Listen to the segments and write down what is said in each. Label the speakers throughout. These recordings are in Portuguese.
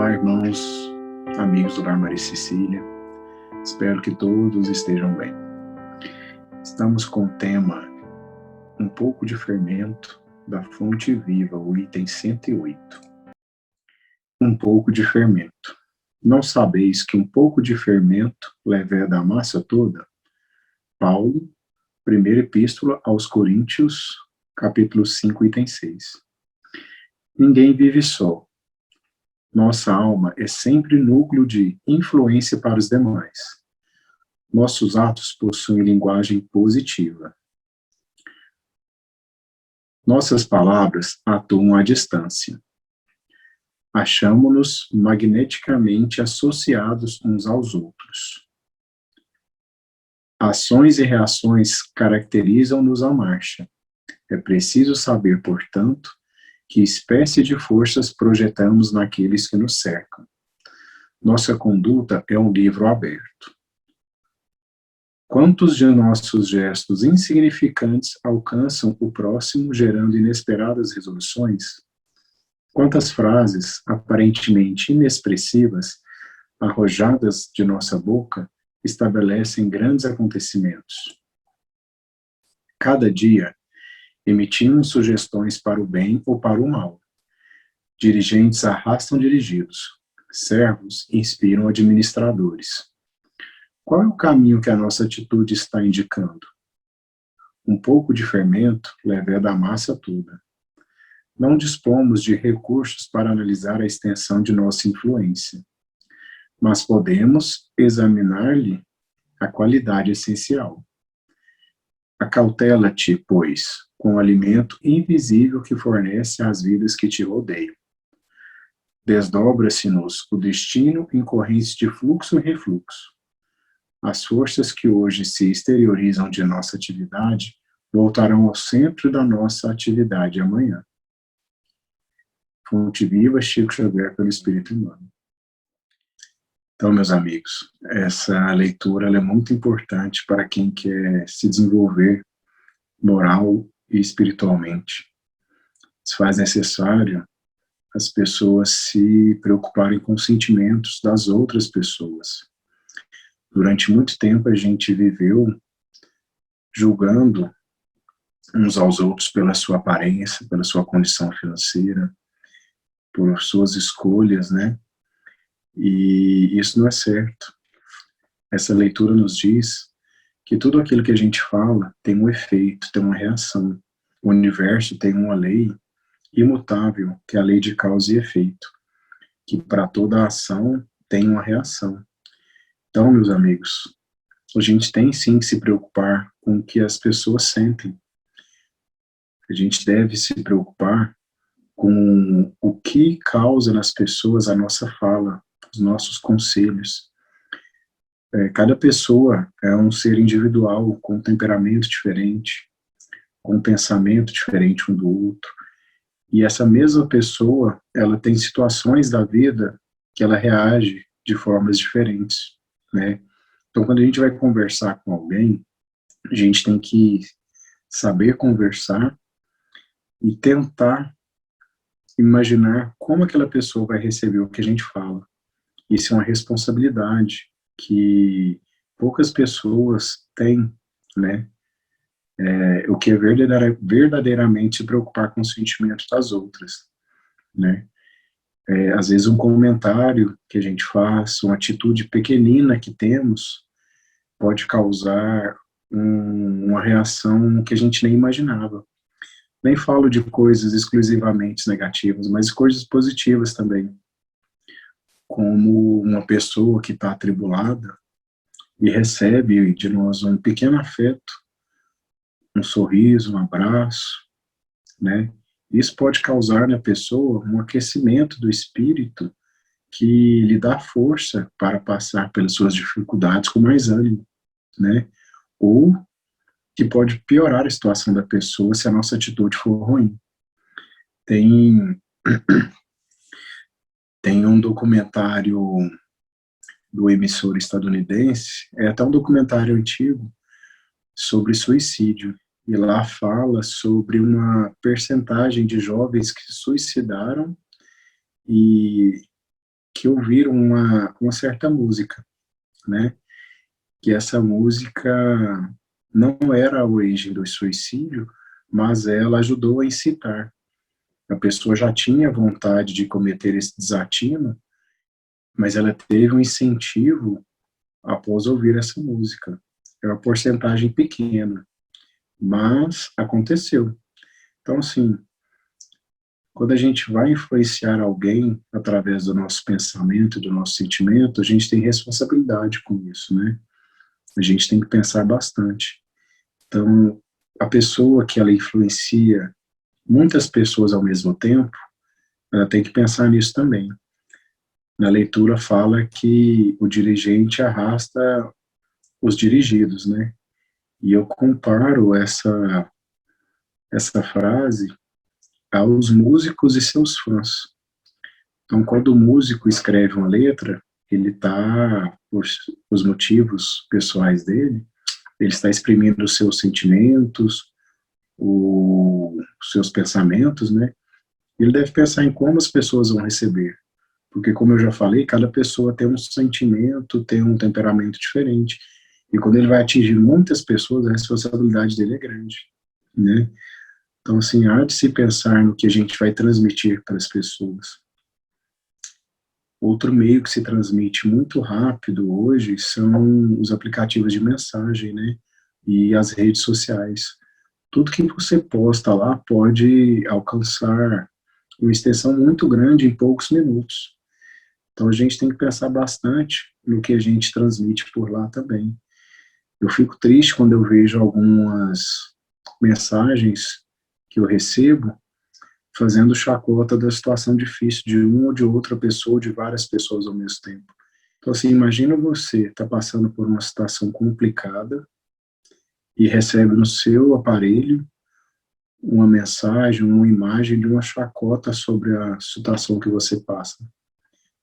Speaker 1: Olá, irmãos, amigos do Lar Maria Cecília. Espero que todos estejam bem. Estamos com o tema Um pouco de fermento da Fonte Viva, o item 108. Um pouco de fermento. Não sabeis que um pouco de fermento leveda a massa toda? Paulo, primeira epístola aos Coríntios, capítulo 5, item 6. Ninguém vive só. Nossa alma é sempre núcleo de influência para os demais. Nossos atos possuem linguagem positiva. Nossas palavras atuam à distância. Achamo-nos magneticamente associados uns aos outros. Ações e reações caracterizam-nos a marcha. É preciso saber, portanto, que espécie de forças projetamos naqueles que nos cercam. Nossa conduta é um livro aberto. Quantos de nossos gestos insignificantes alcançam o próximo, gerando inesperadas resoluções? Quantas frases, aparentemente inexpressivas, arrojadas de nossa boca, estabelecem grandes acontecimentos? Cada dia, emitimos sugestões para o bem ou para o mal. Dirigentes arrastam dirigidos. Servos inspiram administradores. Qual é o caminho que a nossa atitude está indicando? Um pouco de fermento leveda a massa toda. Não dispomos de recursos para analisar a extensão de nossa influência, mas podemos examinar-lhe a qualidade essencial. Acautela-te, pois, com o alimento invisível que fornece às vidas que te rodeiam. Desdobra-se-nos o destino em correntes de fluxo e refluxo. As forças que hoje se exteriorizam de nossa atividade voltarão ao centro da nossa atividade amanhã. Fonte Viva, Chico Xavier, pelo Espírito Humano. Então, meus amigos, essa leitura ela é muito importante para quem quer se desenvolver moral e espiritualmente. Se faz necessário as pessoas se preocuparem com os sentimentos das outras pessoas. Durante muito tempo a gente viveu julgando uns aos outros pela sua aparência, pela sua condição financeira, por suas escolhas, né? E isso não é certo. Essa leitura nos diz que tudo aquilo que a gente fala tem um efeito, tem uma reação. O universo tem uma lei imutável, que é a lei de causa e efeito, que para toda ação tem uma reação. Então, meus amigos, a gente tem sim que se preocupar com o que as pessoas sentem. A gente deve se preocupar com o que causa nas pessoas a nossa fala, os nossos conselhos. Cada pessoa é um ser individual, com um temperamento diferente, com um pensamento diferente um do outro. E essa mesma pessoa, ela tem situações da vida que ela reage de formas diferentes, né? Então, quando a gente vai conversar com alguém, a gente tem que saber conversar e tentar imaginar como aquela pessoa vai receber o que a gente fala. Isso é uma responsabilidade que poucas pessoas têm, né? O que é verdadeiramente se preocupar com os sentimentos das outras, né? Às vezes um comentário que a gente faz, uma atitude pequenina que temos, pode causar uma reação que a gente nem imaginava. Nem falo de coisas exclusivamente negativas, mas coisas positivas também. Como uma pessoa que está atribulada e recebe de nós um pequeno afeto, um sorriso, um abraço, né? Isso pode causar na pessoa um aquecimento do espírito que lhe dá força para passar pelas suas dificuldades com mais ânimo, né? Ou que pode piorar a situação da pessoa se a nossa atitude for ruim. Tem um documentário do emissor estadunidense, é até um documentário antigo, sobre suicídio. E lá fala sobre uma percentagem de jovens que se suicidaram e que ouviram uma certa música, né? Que essa música não era a origem do suicídio, mas ela ajudou a incitar. A pessoa já tinha vontade de cometer esse desatino, mas ela teve um incentivo após ouvir essa música. É uma porcentagem pequena, mas aconteceu. Então, assim, quando a gente vai influenciar alguém através do nosso pensamento, do nosso sentimento, a gente tem responsabilidade com isso, né? A gente tem que pensar bastante. Então, a pessoa que ela influencia muitas pessoas ao mesmo tempo, ela tem que pensar nisso também. Na leitura fala que o dirigente arrasta os dirigidos, né? E eu comparo essa frase aos músicos e seus fãs. Então, quando o músico escreve uma letra, ele está, por os motivos pessoais dele, ele está exprimindo os seus sentimentos, os seus pensamentos, né? Ele deve pensar em como as pessoas vão receber. Porque, como eu já falei, cada pessoa tem um sentimento, tem um temperamento diferente. E quando ele vai atingir muitas pessoas, a responsabilidade dele é grande, né? Então, assim, há de se pensar no que a gente vai transmitir para as pessoas. Outro meio que se transmite muito rápido hoje são os aplicativos de mensagem, né? E as redes sociais. Tudo que você posta lá pode alcançar uma extensão muito grande em poucos minutos. Então a gente tem que pensar bastante no que a gente transmite por lá também. Eu fico triste quando eu vejo algumas mensagens que eu recebo fazendo chacota da situação difícil de uma ou de outra pessoa, ou de várias pessoas ao mesmo tempo. Então, assim, imagina você estar passando por uma situação complicada e recebe no seu aparelho uma mensagem, uma imagem de uma chacota sobre a situação que você passa.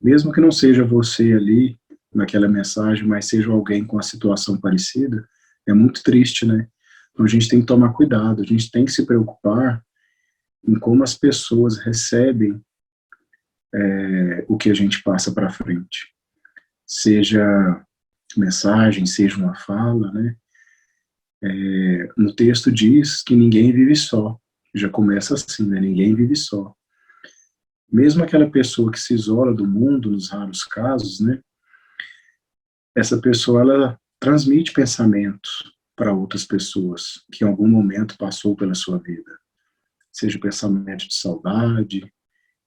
Speaker 1: Mesmo que não seja você ali naquela mensagem, mas seja alguém com a situação parecida, é muito triste, né? Então a gente tem que tomar cuidado, a gente tem que se preocupar em como as pessoas recebem o que a gente passa para frente. Seja mensagem, seja uma fala, né? No texto diz que ninguém vive só. Já começa assim, né? Ninguém vive só. Mesmo aquela pessoa que se isola do mundo, nos raros casos, né? Essa pessoa, ela transmite pensamentos para outras pessoas que em algum momento passou pela sua vida. Seja pensamento de saudade,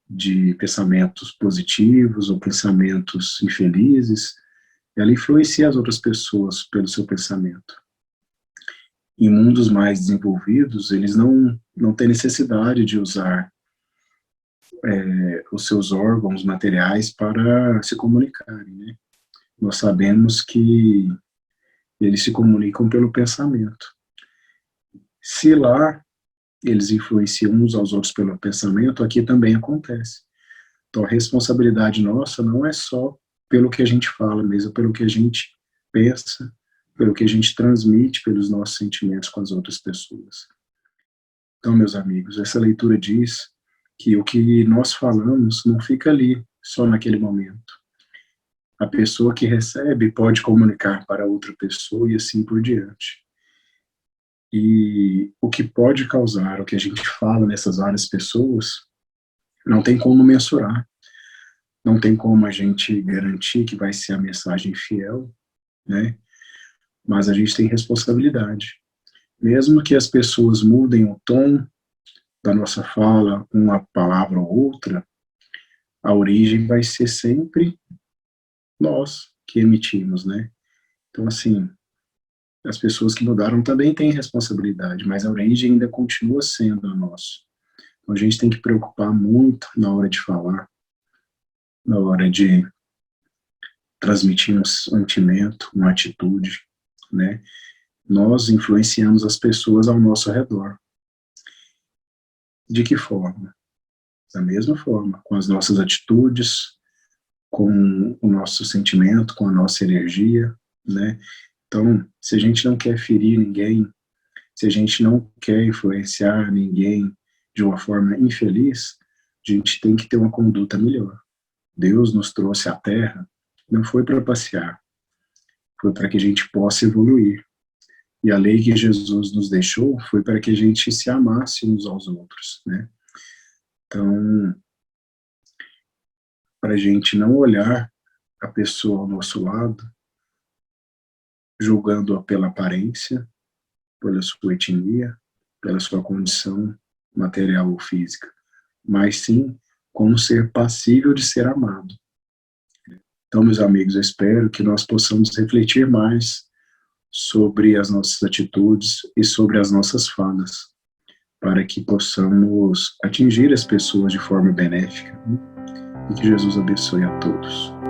Speaker 1: de pensamentos positivos ou pensamentos infelizes, ela influencia as outras pessoas pelo seu pensamento. Em mundos mais desenvolvidos, eles não têm necessidade de usar os seus órgãos materiais para se comunicarem, né? Nós sabemos que eles se comunicam pelo pensamento. Se lá eles influenciam uns aos outros pelo pensamento, aqui também acontece. Então a responsabilidade nossa não é só pelo que a gente fala, mesmo pelo que a gente pensa, pelo que a gente transmite, pelos nossos sentimentos com as outras pessoas. Então, meus amigos, essa leitura diz que o que nós falamos não fica ali, só naquele momento. A pessoa que recebe pode comunicar para outra pessoa e assim por diante. E o que pode causar, o que a gente fala nessas várias pessoas, não tem como mensurar. Não tem como a gente garantir que vai ser a mensagem fiel, né? Mas a gente tem responsabilidade. Mesmo que as pessoas mudem o tom da nossa fala, uma palavra ou outra, a origem vai ser sempre nós que emitimos, né? Então, assim, as pessoas que mudaram também têm responsabilidade, mas a origem ainda continua sendo a nossa. Então, a gente tem que preocupar muito na hora de falar, na hora de transmitir um sentimento, uma atitude, né? Nós influenciamos as pessoas ao nosso redor. De que forma? Da mesma forma, com as nossas atitudes, com o nosso sentimento, com a nossa energia, né? Então, se a gente não quer ferir ninguém, se a gente não quer influenciar ninguém de uma forma infeliz, a gente tem que ter uma conduta melhor. Deus nos trouxe à Terra, não foi para passear, foi para que a gente possa evoluir. E a lei que Jesus nos deixou foi para que a gente se amasse uns aos outros, né? Então, para a gente não olhar a pessoa ao nosso lado, julgando-a pela aparência, pela sua etnia, pela sua condição material ou física, mas sim como ser passível de ser amado. Então, meus amigos, eu espero que nós possamos refletir mais sobre as nossas atitudes e sobre as nossas falas, para que possamos atingir as pessoas de forma benéfica, né? E que Jesus abençoe a todos.